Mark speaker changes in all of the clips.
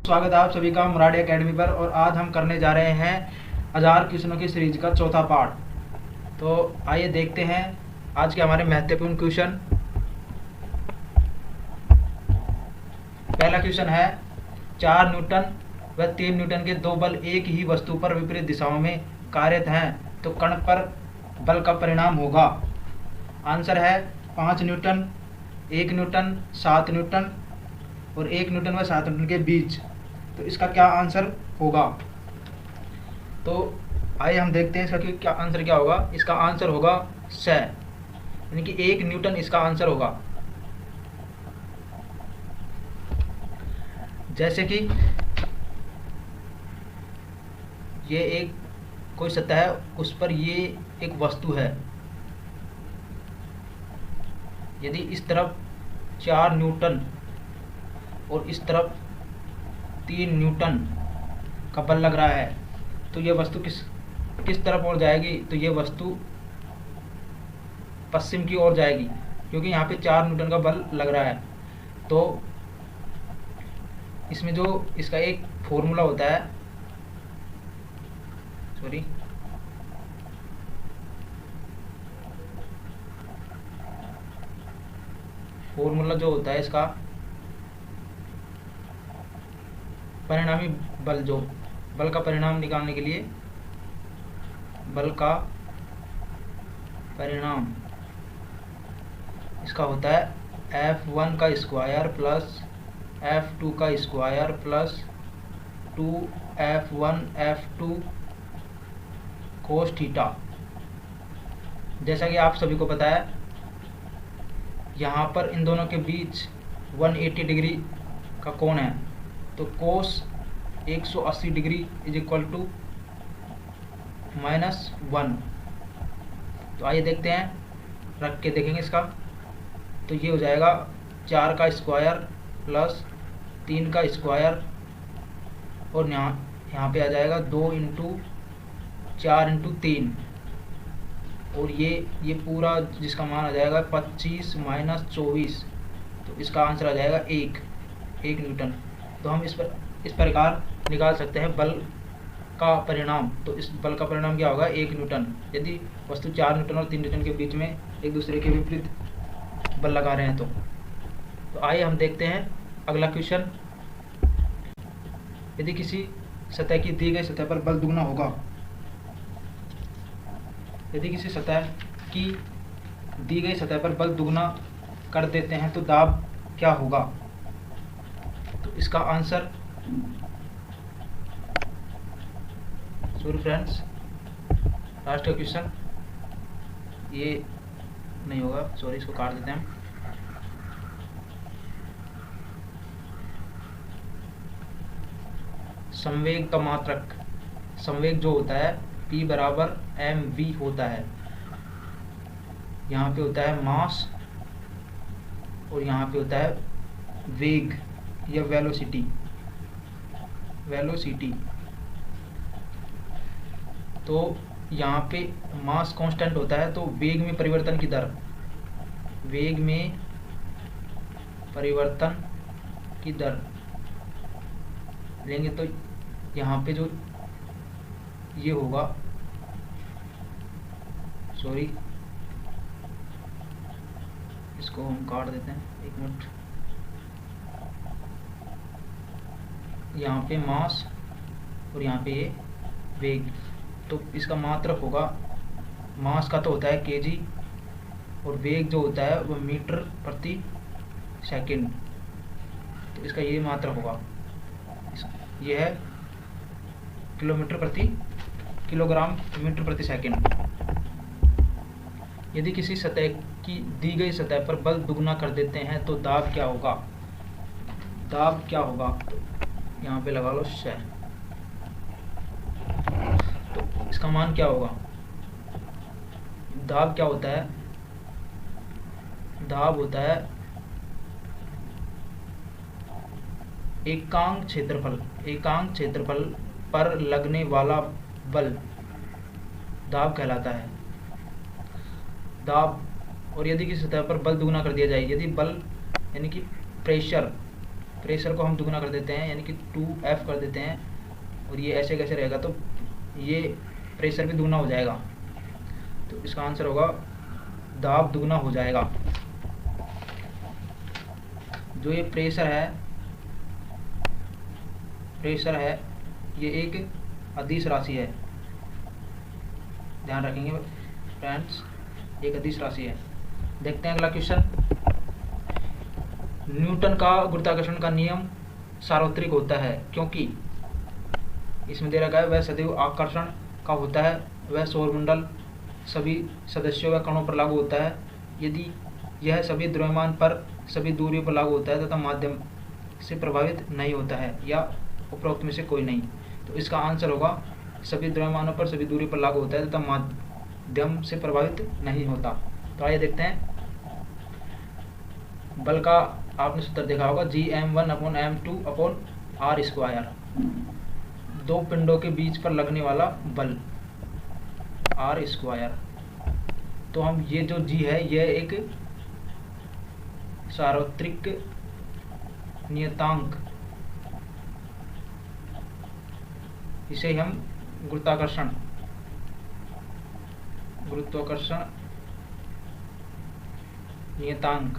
Speaker 1: स्वागत है आप सभी का मुराडी एकेडमी पर। और आज हम करने जा रहे हैं 1000 क्वेश्चनों की सीरीज का चौथा पार्ट। तो आइए देखते हैं आज के हमारे महत्वपूर्ण क्वेश्चन। पहला क्वेश्चन है 4 न्यूटन व 3 न्यूटन के दो बल एक ही वस्तु पर विपरीत दिशाओं में कार्यरत हैं, तो कण पर बल का परिणाम होगा। आंसर है 5 न्यूटन, 1 न्यूटन, 7 न्यूटन और 1 न्यूटन व 7 न्यूटन के बीच। तो इसका क्या आंसर होगा? तो आइए हम देखते हैं इसका क्या आंसर क्या होगा। इसका आंसर होगा 6, यानी कि 1 न्यूटन इसका आंसर होगा। जैसे कि ये एक कोई सतह है, उस पर ये एक वस्तु है। यदि इस तरफ 4 न्यूटन और इस तरफ 3 न्यूटन का बल लग रहा है, तो ये वस्तु किस तरफ और जाएगी? तो ये वस्तु पश्चिम की ओर जाएगी, क्योंकि यहाँ पे 4 न्यूटन का बल लग रहा है। तो इसमें जो इसका एक फॉर्मूला होता है, फॉर्मूला जो होता है इसका परिणामी बल, जो बल का परिणाम निकालने के लिए बल का परिणाम इसका होता है F1 का स्क्वायर प्लस F2 का square plus 2F1 F2 cos theta. जैसा कि आप सभी को पता है, यहाँ पर इन दोनों के बीच 180 डिग्री का कोण है, तो कोस 180 डिग्री इज इक्वल टू -1। तो आइए देखते हैं, रख के देखेंगे इसका। तो ये हो जाएगा 4 का स्क्वायर प्लस 3 का स्क्वायर, और यहाँ पे आ जाएगा 2 × 4 × 3, और ये पूरा जिसका मान आ जाएगा 25 - 24। तो इसका आंसर आ जाएगा 1 न्यूटन। तो हम इस प्रकार निकाल सकते हैं बल का परिणाम। तो इस बल का परिणाम क्या होगा? 1 न्यूटन, यदि वस्तु 4 न्यूटन और 3 न्यूटन के बीच में एक दूसरे के विपरीत बल लगा रहे हैं। तो आइए हम देखते हैं अगला क्वेश्चन। यदि किसी सतह की दी गई सतह पर बल दुगना होगा, यदि किसी सतह की दी गई सतह पर बल दुगना कर देते हैं, तो दाब क्या होगा? तो इसका आंसर, सॉरी फ्रेंड्स, लास्ट का क्वेश्चन ये नहीं होगा, सॉरी, इसको काट देते हैं। संवेग का मात्रक, संवेग जो होता है P = mv होता है। यहाँ पे होता है मास और यहाँ पे होता है वेग या वेलोसिटी। तो यहाँ पे मास कांस्टेंट होता है, तो वेग में परिवर्तन की दर, लेंगे। तो यहाँ पे जो ये होगा, सॉरी, इसको हम काट देते हैं, 1 मिनट। यहाँ पे मास और यहाँ पे ये वेग। तो इसका मात्रक होगा, मास का तो होता है kg और वेग जो होता है वह मीटर प्रति सेकंड। तो इसका ये मात्रक होगा, यह है किलोग्राम मीटर प्रति सेकंड। यदि किसी सतह की दी गई सतह पर बल दुगना कर देते हैं, तो दाब क्या होगा? तो यहाँ पे लगा लो 6। तो इसका मान क्या होगा? दाब क्या होता है? दाब होता है एकांक क्षेत्रफल पर लगने वाला बल दाब कहलाता है। दाब, और यदि किसी सतह पर बल दुगना कर दिया जाए, यदि बल यानी कि प्रेशर प्रेशर को हम दुगना कर देते हैं, यानी कि 2F कर देते हैं, और ये ऐसे कैसे रहेगा, तो ये प्रेशर भी दुगना हो जाएगा। तो इसका आंसर होगा दाब दुगना हो जाएगा। जो ये प्रेशर है ये एक अदिश राशि है, ध्यान रखेंगे फ्रेंड्स, एक अदिश राशि है। देखते हैं अगला क्वेश्चन। न्यूटन का गुरुत्वाकर्षण का नियम सार्वत्रिक होता है क्योंकि इसमें दे रखा है वह सदैव आकर्षण का होता है, वह सौरमंडल सभी सदस्यों व कणों पर लागू होता है, यदि यह सभी द्रव्यमान पर सभी दूरियों पर लागू होता है तथा माध्यम से प्रभावित नहीं होता है, या उपरोक्त में से कोई नहीं। तो इसका आंसर होगा सभी द्रव्यमानों पर सभी दूरी पर लागू होता है तथा माध्यम से प्रभावित नहीं होता। तो आइए देखते हैं। बल का आपने सूत्र देखा होगा, Gm1/m2/r²। दो पिंडों के बीच पर लगने वाला बल r²। तो हम ये जो G है यह एक सार्वत्रिक नियतांक, इसे हम गुरुत्वाकर्षण नियतांक।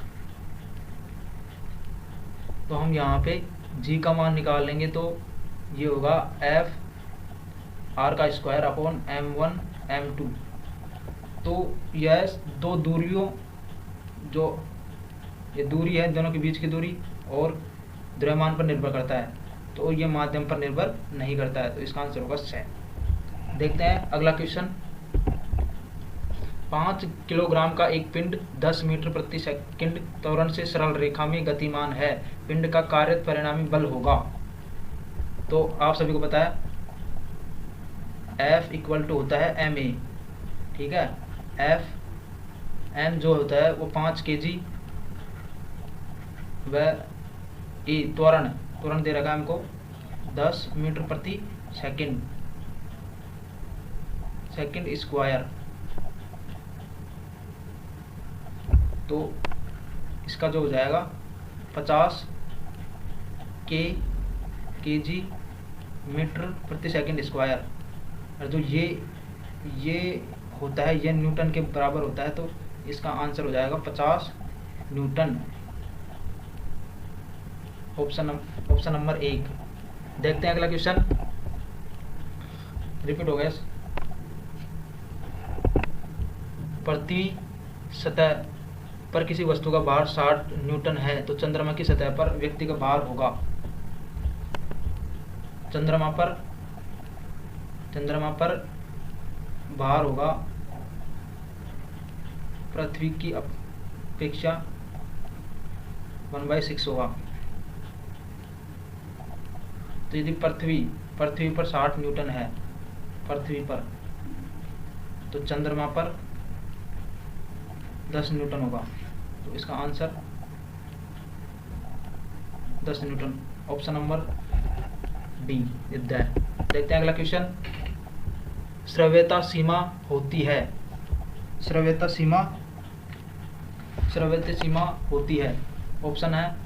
Speaker 1: तो हम यहाँ पे G का मान निकाल लेंगे, तो ये होगा F(r²/m1/m2)। तो यह दो दूरियों, जो ये दूरी है दोनों के बीच की दूरी, और द्रव्यमान पर निर्भर करता है, तो ये माध्यम पर निर्भर नहीं करता है। तो इसका आंसर होगा 6। देखते हैं अगला क्वेश्चन। 5 किलोग्राम का एक पिंड 10 मीटर प्रति सेकंड त्वरण से सरल रेखा में गतिमान है, पिंड का कार्यरत परिणामी बल होगा। तो आप सभी को पता है F इक्वल टू होता है ma, ठीक है। F m जो होता है वो 5 kg, व e त्वरण दे रखा है हमको 10 मीटर प्रति सेकंड स्क्वायर। तो इसका जो हो जाएगा 50 kg मीटर प्रति सेकंड स्क्वायर, और जो ये होता है ये न्यूटन के बराबर होता है। तो इसका आंसर हो जाएगा 50 न्यूटन, ऑप्शन नंबर 1। देखते हैं अगला क्वेश्चन, रिपीट हो गया। पृथ्वी सतह पर किसी वस्तु का भार 60 न्यूटन है, तो चंद्रमा की सतह पर व्यक्ति का भार होगा। चंद्रमा पर भार होगा पृथ्वी की अपेक्षा 1/6 होगा। तो यदि पृथ्वी पर 60 न्यूटन है पृथ्वी पर, तो चंद्रमा पर 10 न्यूटन होगा। तो इसका answer 10 Newton, option number D इतना है। देखते हैं अगला क्वेश्चन। श्रव्यता सीमा होती है, श्रव्यता सीमा होती है। ऑप्शन है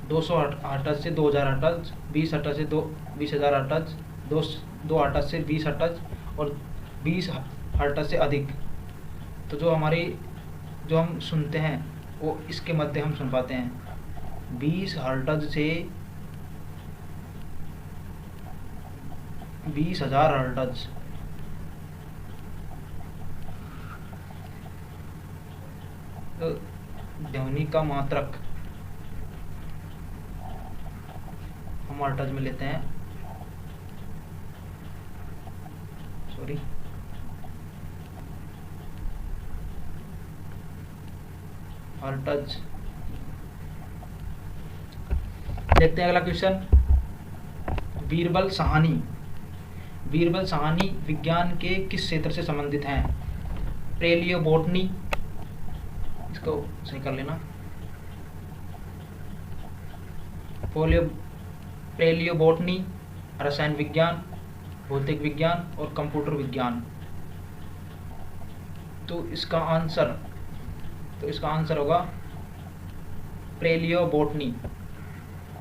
Speaker 1: 200 हर्ट्ज से 2000 हर्ट्ज, 20 हर्ट्ज से 20,000 हर्ट्ज, 2 हर्ट्ज से 20 हर्ट्ज, और 20 हर्ट्ज से अधिक। तो जो हम सुनते हैं वो इसके मध्य हम सुन पाते हैं 20 हर्ट्ज से 20,000 हर्ट्ज। तो ध्वनि का मात्रक हम हर्ट्ज में लेते हैं, हर्ट्ज। देखते हैं अगला क्वेश्चन। बीरबल साहनी विज्ञान के किस क्षेत्र से संबंधित हैं? पैलियोबोटनी, इसको सही कर लेना, पैलियोबोटनी, रसायन विज्ञान, भौतिक विज्ञान और कंप्यूटर विज्ञान। तो इसका आंसर होगा पैलियोबोटनी।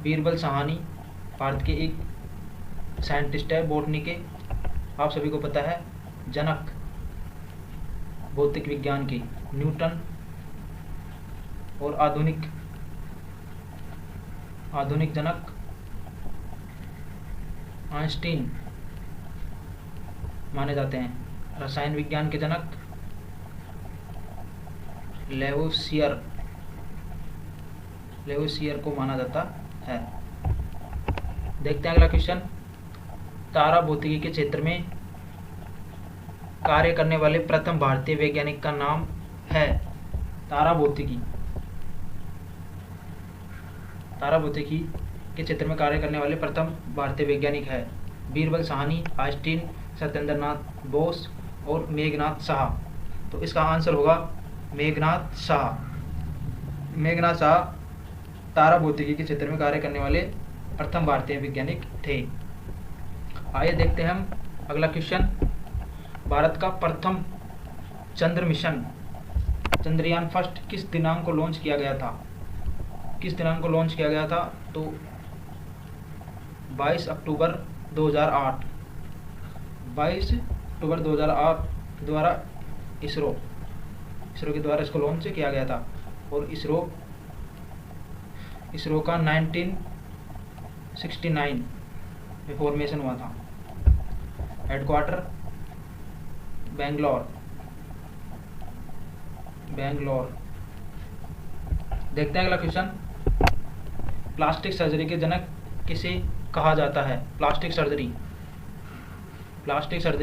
Speaker 1: बीरबल साहनी भारत के एक साइंटिस्ट है बॉटनी के, आप सभी को पता है। जनक भौतिक विज्ञान के न्यूटन, और आधुनिक जनक आइंस्टीन माने जाते हैं। रसायन विज्ञान के जनक लेवोसियर को माना जाता है। देखते हैं अगला क्वेश्चन। तारा भौतिकी के क्षेत्र में कार्य करने वाले प्रथम भारतीय वैज्ञानिक का नाम है। तारा भौतिकी के क्षेत्र में कार्य करने वाले प्रथम भारतीय वैज्ञानिक है बीरबल साहनी, आइंस्टीन, सत्येंद्रनाथ बोस और मेघनाथ साहा। तो इसका आंसर होगा मेघनाथ साहा तारा भौतिकी के क्षेत्र में कार्य करने वाले प्रथम भारतीय वैज्ञानिक थे। आइए देखते हैं हम अगला क्वेश्चन। भारत का प्रथम चंद्र मिशन चंद्रयान फर्स्ट किस दिनांक को लॉन्च किया गया था? तो 22 अक्टूबर 2008 द्वारा इसरो के द्वारा इसको लॉन्च किया गया था। और इसरो का 1969 में फॉर्मेशन हुआ था। हेडक्वार्टर बेंगलोर। देखते हैं अगला क्वेश्चन। प्लास्टिक सर्जरी के जनक किसे कहा जाता है? प्लास्टिक सर्जरी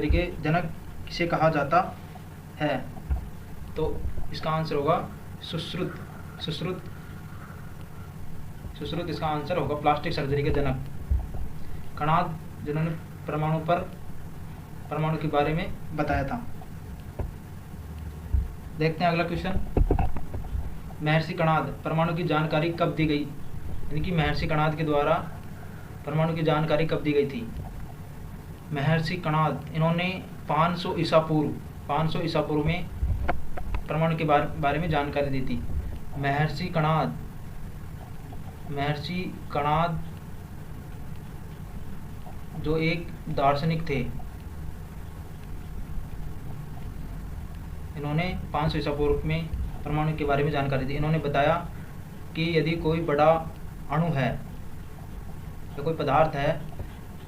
Speaker 1: के जनक किसे कहा जाता है? तो इसका आंसर होगा सुश्रुत इसका आंसर होगा प्लास्टिक सर्जरी के जनक कणाद, जिन्होंने परमाणु के बारे में बताया था। देखते हैं अगला क्वेश्चन। महर्षि कणाद परमाणु की जानकारी कब दी गई? यानी कि महर्षि कणाद के द्वारा परमाणु की जानकारी कब दी गई थी? महर्षि कणाद इन्होंने 500 ईसा पूर्व में परमाणु के बारे में जानकारी दी थी। महर्षि कणाद जो एक दार्शनिक थे, इन्होंने 500 ईसा पूर्व में परमाणु के बारे में जानकारी दी। इन्होंने बताया कि यदि कोई बड़ा अणु है या कोई पदार्थ है,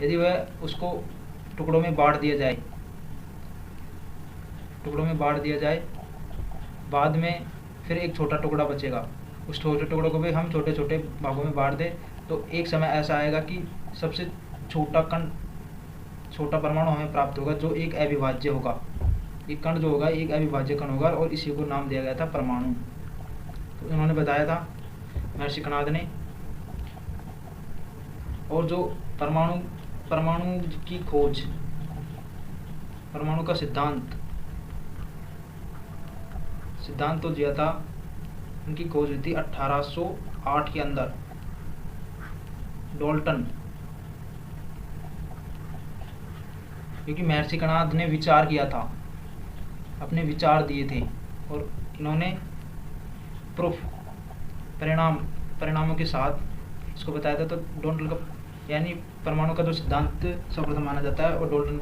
Speaker 1: यदि वह उसको टुकड़ों में बांट दिया जाए, बाद में फिर एक छोटा टुकड़ा बचेगा, उस छोटे टुकड़ों को भी हम छोटे छोटे भागों में बांट दें, तो एक समय ऐसा आएगा कि सबसे छोटा परमाणु हमें प्राप्त होगा, जो एक अविभाज्य होगा। एक कण जो होगा एक अविभाज्य कण होगा, और इसी को नाम दिया गया था परमाणु। तो इन्होंने बताया था महर्षि कणाद ने। और जो परमाणु की खोज, परमाणु का सिद्धांत तो दिया था, उनकी खोज हुई थी 1808 के अंदर। डॉल्टन, क्योंकि महर्षि कणाद ने विचार किया था, अपने विचार दिए थे, और इन्होंने प्रूफ परिणामों के साथ इसको बताया था। तो डॉल्टन का यानी परमाणु का जो सिद्धांत सर्वप्रथम माना जाता है, और डॉल्टन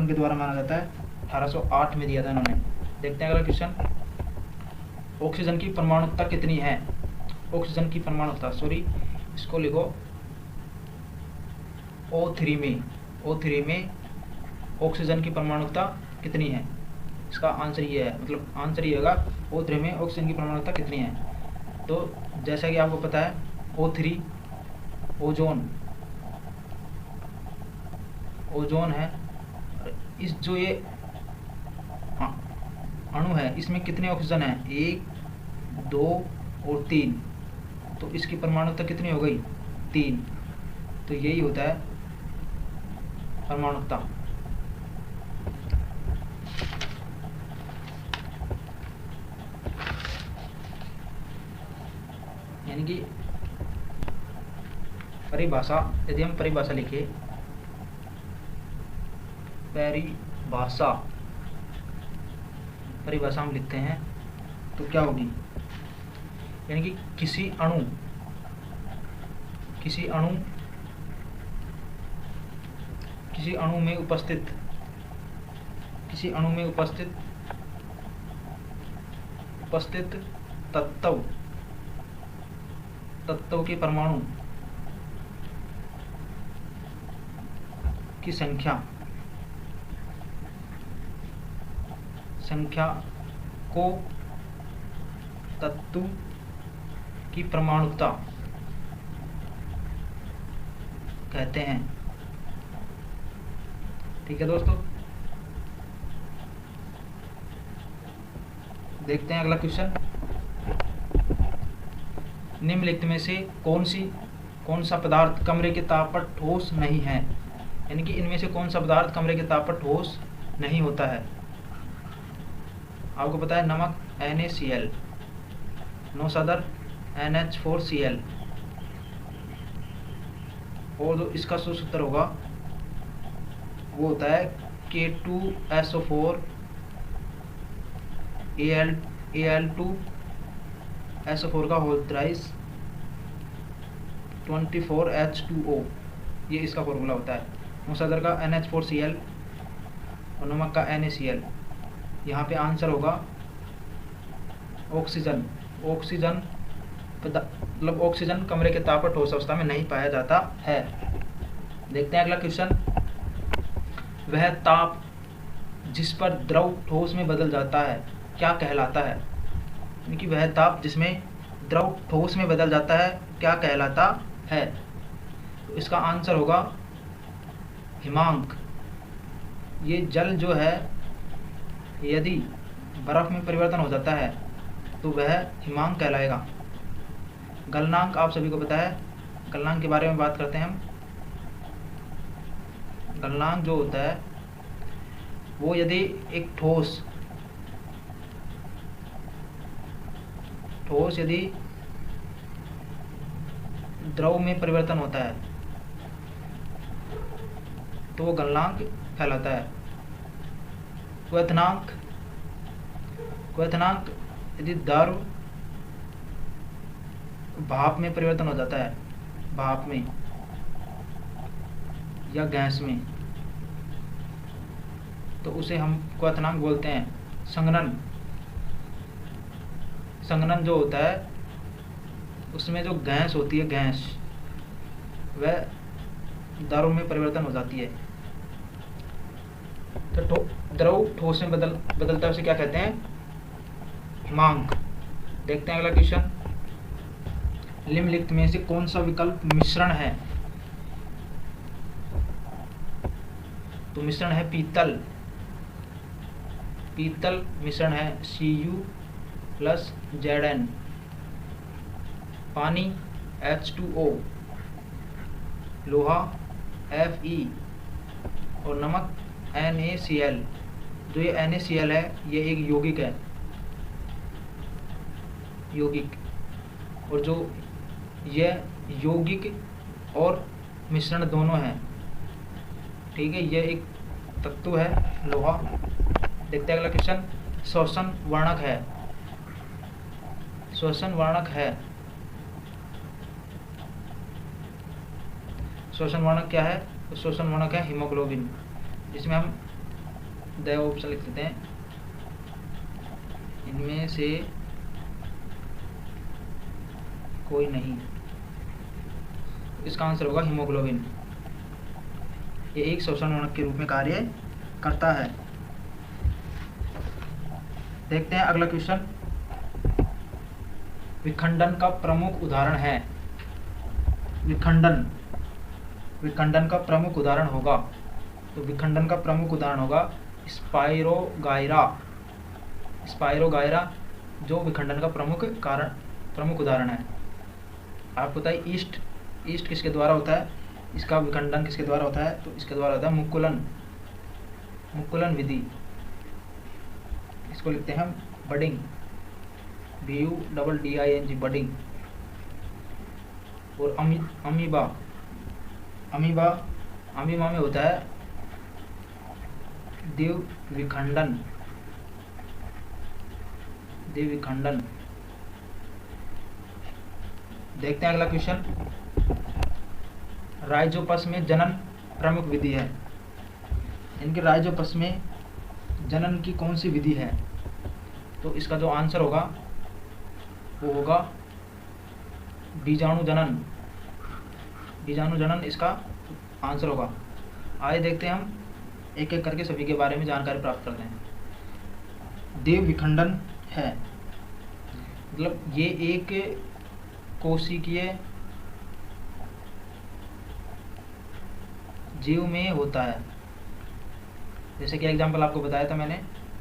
Speaker 1: के द्वारा माना जाता है, 1808 में दिया था इन्होंने। देखते हैं अगला क्वेश्चन। ऑक्सीजन की परमाणुकता कितनी है? इसको लिखो O3 में ऑक्सीजन की परमाणुकता कितनी है? इसका आंसर ये है, मतलब आंसर ये होगा O3 में ऑक्सीजन की परमाणुकता कितनी है। तो जैसा कि आपको पता है, O3 ओजोन है। इस जो ये अणु है, इसमें कितने ऑक्सीजन है? 1, 2 और 3। तो इसकी परमाणुकता कितनी हो गई? 3। तो यही होता है परमाणुकता। यानी कि परिभाषा, यदि हम परिभाषा लिखे, परिभाषा हम लिखते हैं तो क्या होगी? यानी कि किसी किसी अणु में उपस्थित तत्व के परमाणु की संख्या को तत्व की परमाणुकता कहते हैं। ठीक है दोस्तों, देखते हैं अगला क्वेश्चन। निम्नलिखित में से कौन सा पदार्थ कमरे के ताप पर ठोस नहीं है, यानी कि इनमें से कौन सा पदार्थ कमरे के ताप पर ठोस नहीं होता है। आपको पता है नमक NaCl, नौशादर NH4Cl, और जो इसका सूत्र होगा वो होता है K2SO4 Al2SO4 का होल थ्राइस 24H2O, ये इसका फॉर्मूला होता है। नौशादर का NH4Cl और नमक का NaCl। यहाँ पे आंसर होगा ऑक्सीजन। मतलब ऑक्सीजन कमरे के ताप पर ठोस अवस्था में नहीं पाया जाता है। देखते हैं अगला क्वेश्चन। वह ताप जिस पर द्रव ठोस में बदल जाता है क्या कहलाता है, यानी कि वह ताप जिसमें द्रव ठोस में बदल जाता है क्या कहलाता है। तो इसका आंसर होगा हिमांक। ये जल जो है यदि बर्फ में परिवर्तन हो जाता है तो वह हिमांक कहलाएगा। गलनांक आप सभी को पता है, गलनांक के बारे में बात करते हैं हम। गलनांक जो होता है वो यदि एक ठोस यदि द्रव में परिवर्तन होता है तो वो गलनांक कहलाता है। क्वथनांक यदि द्रव भाप में परिवर्तन हो जाता है, भाप में या गैस में, तो उसे हम क्वथनांक बोलते हैं। संघनन जो होता है उसमें जो गैस होती है, गैस वह द्रव में परिवर्तन हो जाती है। तो द्रव ठोस में बदलता है, उसे क्या कहते हैं, हिमांक। देखते हैं अगला क्वेश्चन। निम्नलिखित में से कौन सा विकल्प मिश्रण है। तो मिश्रण है पीतल मिश्रण है Cu+Zn, पानी H2O, लोहा Fe और नमक NaCl। जो ये NaCl है ये एक यौगिक, और जो ये यौगिक और मिश्रण दोनों हैं। ठीक है, ये एक तत्व है लोहा। देखते हैं अगला क्वेश्चन। श्वसन वर्णक क्या है। तो श्वसन वर्णक है हीमोग्लोबिन, जिसमें हम द ऑप्शन लिख देते हैं, इनमें से कोई नहीं। इसका आंसर होगा हीमोग्लोबिन। ये एक श्वसन वर्णक के रूप में कार्य करता है। देखते हैं अगला क्वेश्चन। विखंडन का प्रमुख उदाहरण है। विखंडन का प्रमुख उदाहरण होगा, तो विखंडन का प्रमुख उदाहरण होगा स्पाइरोगायरा, जो विखंडन का प्रमुख उदाहरण है। आपको पता है ईस्ट किसके द्वारा होता है, इसका विखंडन किसके द्वारा होता है, तो इसके द्वारा होता है मुकुलन विधि। इसको लिखते हैं हम बडिंग, BUDDING, बडिंग। और अमीबा में होता है द्विविखंडन। देखते हैं अगला क्वेश्चन। राइजोपस में जनन प्रमुख विधि है। इनके राइजोपस में जनन की कौन सी विधि है? तो इसका जो आंसर होगा वो होगा बीजाणु जनन। बीजाणु जनन इसका आंसर होगा। आइए देखते हैं हम एक एक करके सभी के बारे में जानकारी प्राप्त करते हैं। देव विखंडन है मतलब ये एक कोशिकीय जीव में होता है। जैसे कि एग्जांपल आपको बताया था मैंने,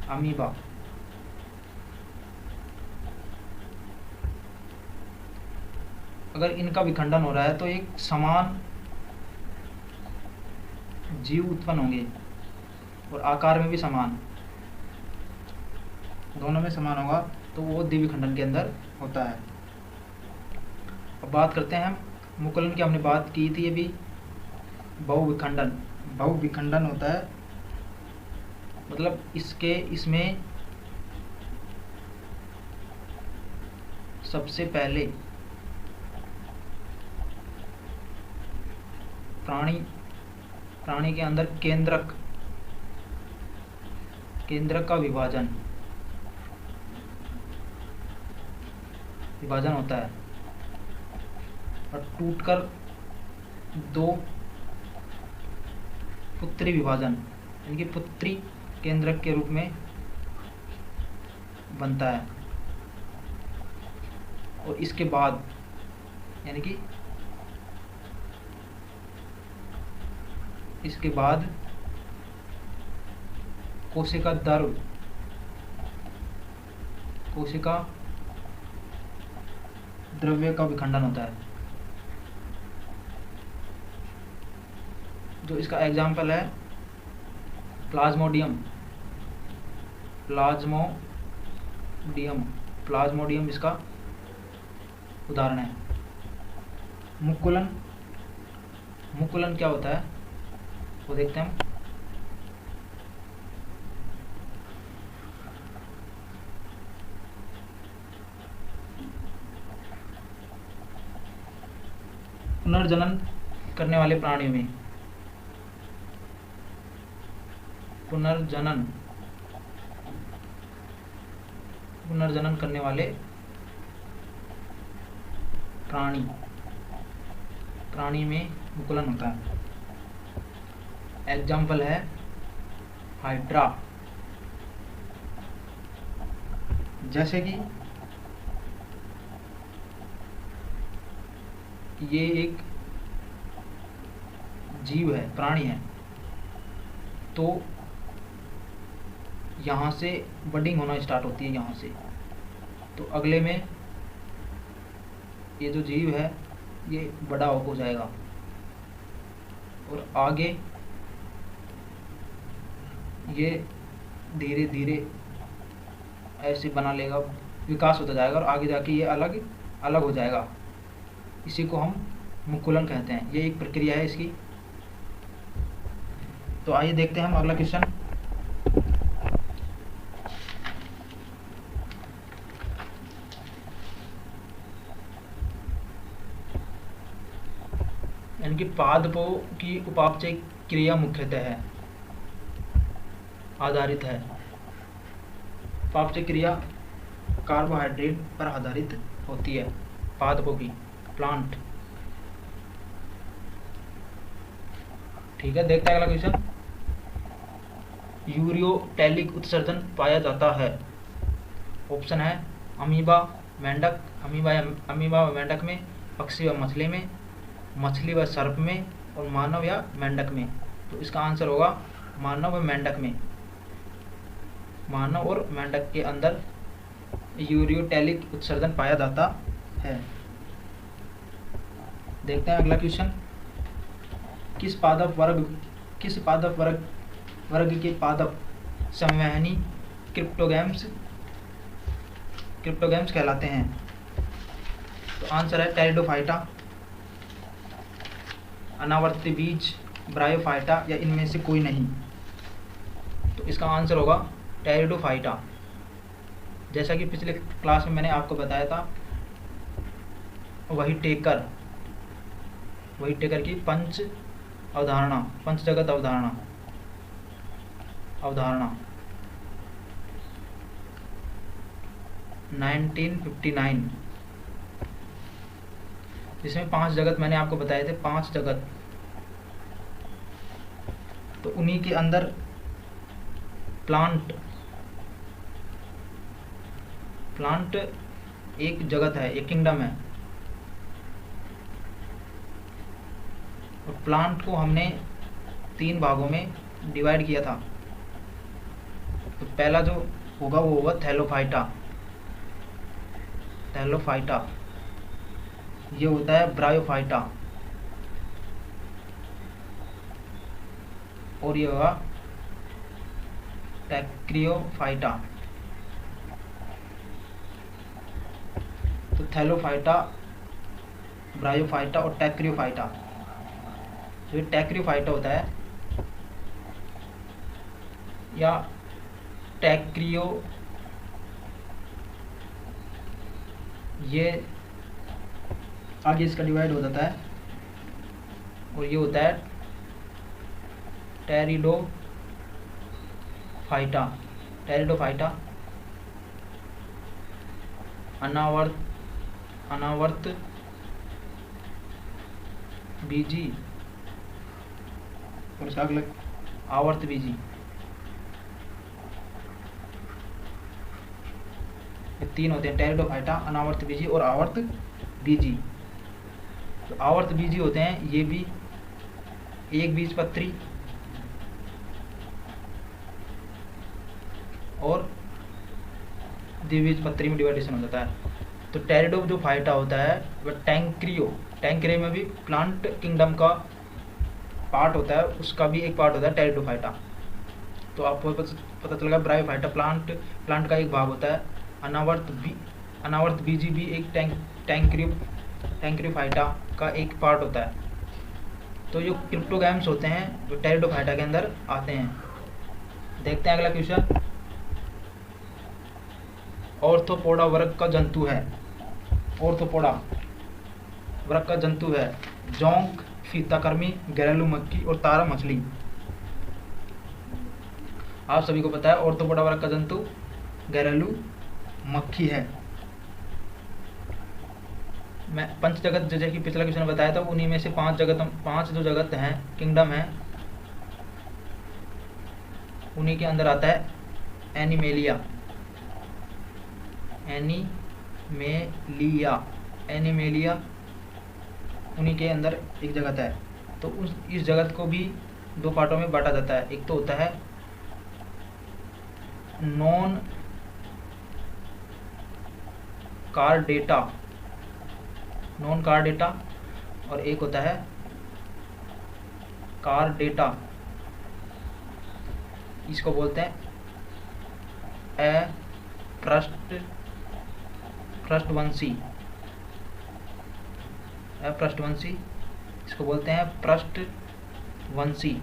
Speaker 1: अमीबा। अगर इनका विखंडन हो रहा है तो एक समान जीव उत्पन्न होंगे और आकार में भी समान, दोनों में समान होगा, तो वो देव विखंडन के अंदर होता है। अब बात करते हैं हम मुकुलन की। हमने बात की थी अभी बहुविखंडन। बहुविखंडन होता है मतलब इसमें सबसे पहले प्राणी के अंदर केंद्रक का विभाजन होता है और टूटकर दो पुत्री विभाजन यानी कि पुत्री केंद्रक के रूप में बनता है। और इसके बाद यानी कि इसके बाद कोशिका द्रव्य का विखंडन होता है। जो इसका एग्जाम्पल है प्लाज्मोडियम इसका उदाहरण है। मुकुलन क्या होता है वो देखते हैं। पुनर्जनन करने वाले प्राणियों में पुनर्जनन करने वाले प्राणी में मुकुलन होता है। एग्जाम्पल है हाइड्रा। जैसे कि ये एक जीव है, प्राणी है, तो यहाँ से बडिंग होना स्टार्ट होती है यहाँ से। तो अगले में ये जो जीव है ये बड़ा हो जाएगा और आगे ये धीरे धीरे ऐसे बना लेगा, विकास होता जाएगा और आगे जाके ये अलग हो जाएगा। इसी को हम मुकुलन कहते हैं। ये एक प्रक्रिया है इसकी। तो आइए देखते हैं हम अगला क्वेश्चन। इनकी पादपों की उपापचय क्रिया मुख्यतः आधारित है। उपापचय क्रिया कार्बोहाइड्रेट पर आधारित होती है पादपों की, प्लांट। ठीक है, देखते हैं अगला क्वेश्चन। यूरियोटैलिक उत्सर्जन पाया जाता है। ऑप्शन है अमीबा व मेंढक में, पक्षी व मछली में, मछली व सर्प में और मानव या मेंढक में। तो इसका आंसर होगा मानव व मेंढक में। मानव और मेंढक के अंदर यूरियोटैलिक उत्सर्जन पाया जाता है। देखते हैं अगला क्वेश्चन। किस पादप वर्ग के पादप संवहनी क्रिप्टोगैम्स कहलाते हैं? तो आंसर है टेरिडोफाइटा, अनावर्ती बीज, ब्रायोफाइटा या इनमें से कोई नहीं। तो इसका आंसर होगा टेरिडोफाइटा। जैसा कि पिछले क्लास में मैंने आपको बताया था, वही टेकर व्हिटेकर की पंच अवधारणा, पंच जगत अवधारणा 1959, जिसमें 5 जगत मैंने आपको बताए थे, 5 जगत। तो उन्हीं के अंदर प्लांट एक जगत है, एक किंगडम है। और प्लांट को हमने 3 भागों में डिवाइड किया था। तो पहला जो होगा वो होगा थैलोफाइटा। ये होता है ब्रायोफाइटा, और ये होगा टैक्रियोफाइटा। तो थैलोफाइटा, ब्रायोफाइटा और टैक्रियोफाइटा। जो टैक्रियोफाइटा होता है या टैक्रियो, ये आगे इसका डिवाइड हो जाता है, और ये होता है टेरिडोफाइटा। अनावर्त बीजी और आवर्त बीजी। ये 3 होते हैं, टेरिडोफाइटा, अनावर्त बीजी और आवर्त बीजी। तो आवर्त बीजी होते हैं ये भी एक बीजपत्री और द्विबीजपत्री में डिवाइडेशन हो जाता है। तो टेरिडो जो फाइटा होता है वह टैंक्रियो में भी प्लांट किंगडम का पार्ट होता है, उसका भी एक पार्ट होता है टेरिडोफाइटा। तो आपको पता चल गया ब्रायोफाइटा प्लांट का एक भाग होता है। अनावर्त बीजी भी एक टैंक्रियोफाइटा का एक पार्ट होता है। तो जो क्रिप्टोगैम्स होते हैं वो टेरिडोफाइटा के अंदर आते हैं। देखते हैं अगला क्वेश्चन। ऑर्थोपोडा वर्ग का जंतु है। ऑर्थोपोडा वर्ग का जंतु है जोंक, फीताकर्मी, घरेलू मक्खी और तारा मछली। आप सभी को पता है ऑर्थोपोडा वर्ग का जंतु घरेलू मक्खी है। मैं पंच जगत जैसे कि पिछला क्वेश्चन बताया था, उन्हीं में से 5 जो जगत हैं, किंगडम है, उन्हीं के अंदर आता है एनिमेलिया। उन्हीं के अंदर एक जगत है। तो इस जगत को भी 2 पार्टों में बांटा जाता है। एक तो होता है नॉन कार्डेटा और एक होता है कार्डेटा। इसको बोलते हैं अपृष्ठवंशी, इसको बोलते हैं पृष्ठवंशी।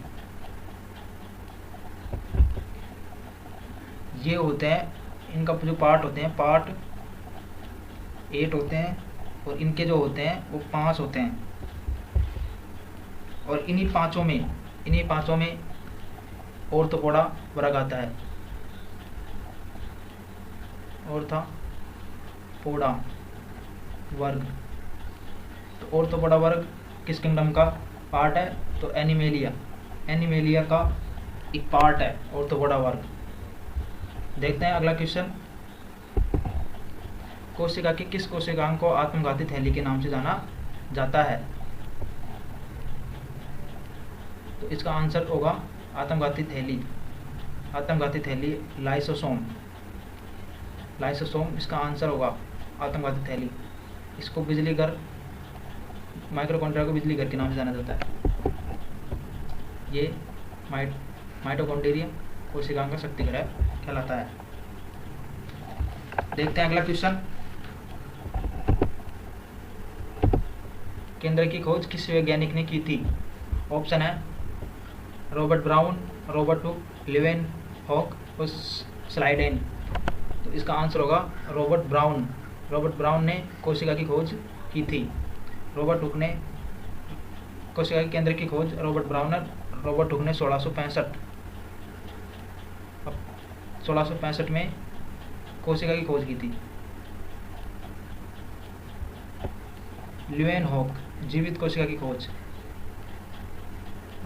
Speaker 1: ये होते हैं, इनका जो पार्ट होते हैं, पार्ट 8 होते हैं, और इनके जो होते हैं वो 5 होते हैं। और इन्हीं पांचों में ऑर्थोपोडा वर्ग आता है। ऑर्थोपोडा वर्ग। तो ऑर्थोपोडा वर्ग किस किंगडम का पार्ट है? तो एनिमेलिया का एक पार्ट है ऑर्थोपोडा वर्ग। देखते हैं अगला क्वेश्चन। कोशिका की किस कोशिकांग को आत्मघाती थैली के नाम से जाना जाता है? तो इसका आंसर होगा आत्मघाती थैली लाइसोसोम इसका आंसर होगा आत्मघाती थैली। इसको बिजली घर, माइटोकॉन्ड्रिया को बिजली घर के नाम से जाना जाता है। ये माइटोकॉन्ड्रिया कोशिकांग का शक्ति ग्रह कहलाता है। देखते हैं अगला क्वेश्चन। केंद्र की खोज किस वैज्ञानिक ने की थी? ऑप्शन है Robert brown, Robert Hooke, Leeuwenhoek और स्लाइडेन। तो इसका आंसर होगा रॉबर्ट ब्राउन ने कोशिका की खोज की थी। रॉबर्ट हुक ने कोशिका के केंद्र की खोज रॉबर्ट ब्राउनर, रॉबर्ट हुक ने 1665 में कोशिका की खोज की थी। ल्यूएनहॉक जीवित कोशिका की खोज,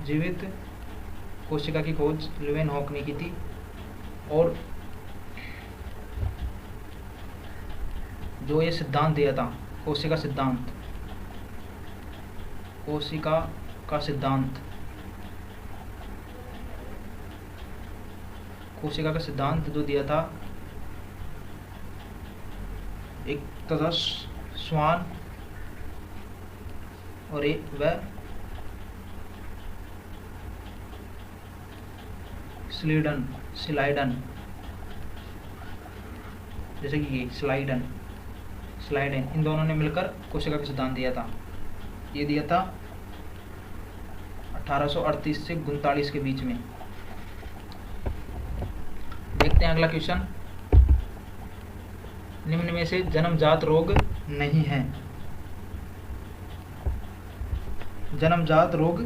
Speaker 1: जीवित कोशिका की खोज ल्यूएनहॉक ने की थी। और जो ये सिद्धांत दिया था कोशिका सिद्धांत, कोशिका का सिद्धांत, कोशिका का सिद्धांत जो दिया था एक तथा स्वान और एक वह स्लाइडन, जैसे कि ये स्लाइडन, इन दोनों ने मिलकर कोशिका का सिद्धांत दिया था। ये दिया था 1838 से 39 के बीच में। देखते हैं अगला क्वेश्चन। निम्न में से जन्मजात रोग नहीं है, जन्मजात रोग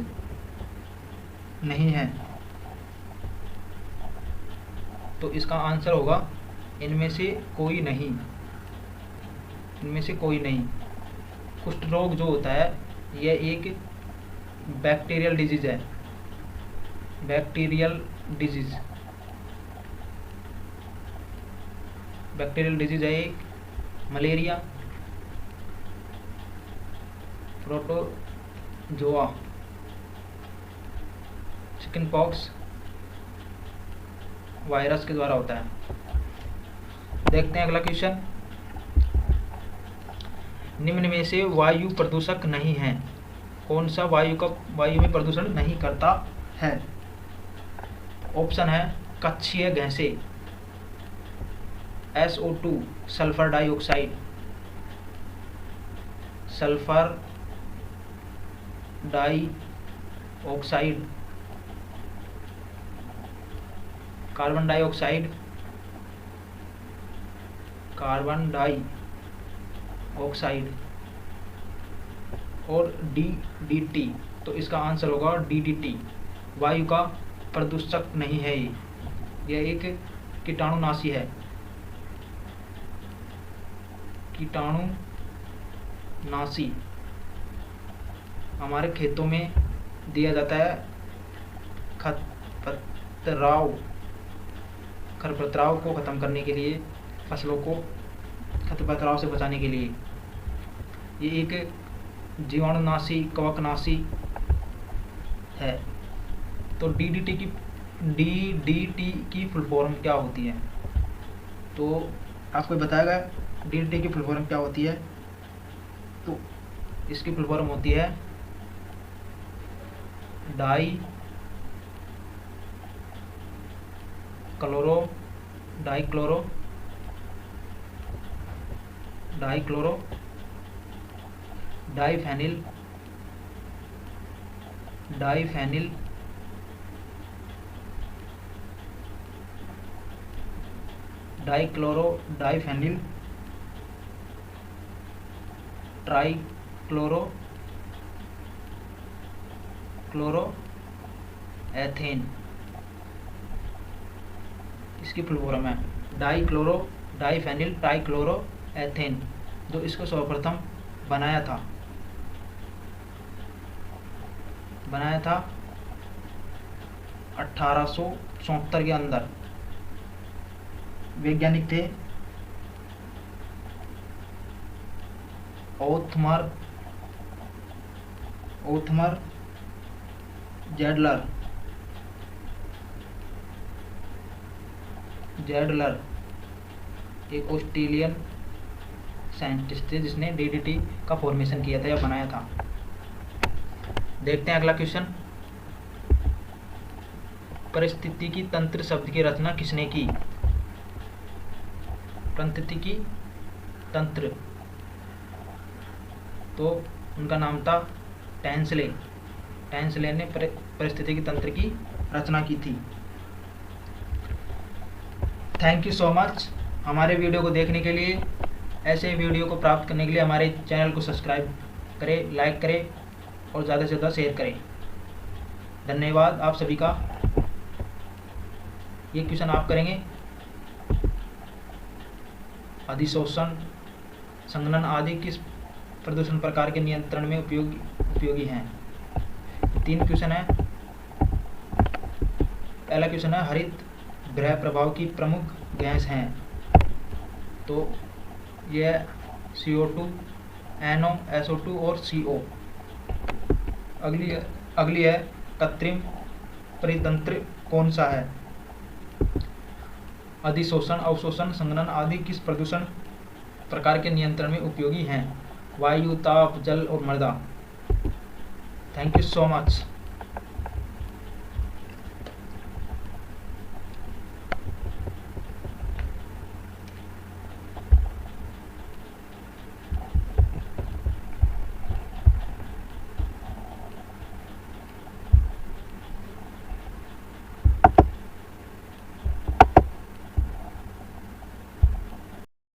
Speaker 1: नहीं है, तो इसका आंसर होगा इनमें से कोई नहीं, इनमें से कोई नहीं। कुष्ठ रोग जो होता है यह एक बैक्टीरियल डिजीज है, बैक्टीरियल डिजीज है एक। Malaria, protozoa, chicken pox virus के द्वारा होता है। देखते हैं अगला क्वेश्चन। निम्न में से वायु प्रदूषक नहीं है, कौन सा वायु में प्रदूषण नहीं करता है? ऑप्शन है कक्षीय गैसें, SO2 sulphur dioxide, sulphur dioxide, carbon dioxide, और DDT। तो इसका आंसर होगा DDT। वायु का प्रदूषक नहीं है यह एक कीटाणुनाशी है, कीटाणुनाशी। हमारे खेतों में दिया जाता है खरपतवार को ख़त्म करने के लिए, फसलों को खरपतवार से बचाने के लिए। ये एक जीवाणुनाशी, कवकनाशी है। तो DDT की फुल फॉर्म क्या होती है? तो आपको बताएगा DDT की फुल फॉर्म क्या होती है। तो इसकी फुल फॉर्म होती है डाइफेनिल ट्राइक्लोरोएथेन। इसकी फुल फॉर्म है डाइफेनिल ट्राइक्लोरोएथेन, जो इसको सर्वप्रथम बनाया था 1874 के अंदर। वैज्ञानिक थे ओथमर जेडलर, एक ऑस्ट्रेलियन साइंटिस्ट थे जिसने DDT का फॉर्मेशन किया था या बनाया था। देखते हैं अगला क्वेश्चन। पारिस्थितिकी तंत्र शब्द की रचना किसने की? पारिस्थितिकी तंत्र, तो उनका नाम था टैंसले ने पारिस्थितिकी तंत्र की रचना की थी। थैंक यू सो मच हमारे वीडियो को देखने के लिए। ऐसे वीडियो को प्राप्त करने के लिए हमारे चैनल को सब्सक्राइब करें, लाइक करें और ज़्यादा से ज़्यादा शेयर करें। धन्यवाद आप सभी का। ये क्वेश्चन आप करेंगे। अधिशोषण, संघनन आदि किस प्रदूषण प्रकार के नियंत्रण में उपयोगी हैं? 3 क्वेश्चन है। पहला क्वेश्चन है हरित गृह प्रभाव की प्रमुख गैस हैं, तो यह CO2, NO, SO2 और CO। अगली है कृत्रिम परितंत्र कौन सा है? अधिशोषण, अवशोषण, संघनन आदि किस प्रदूषण प्रकार के नियंत्रण में उपयोगी हैं? वायु, ताप, जल और मृदा। Thank you so much.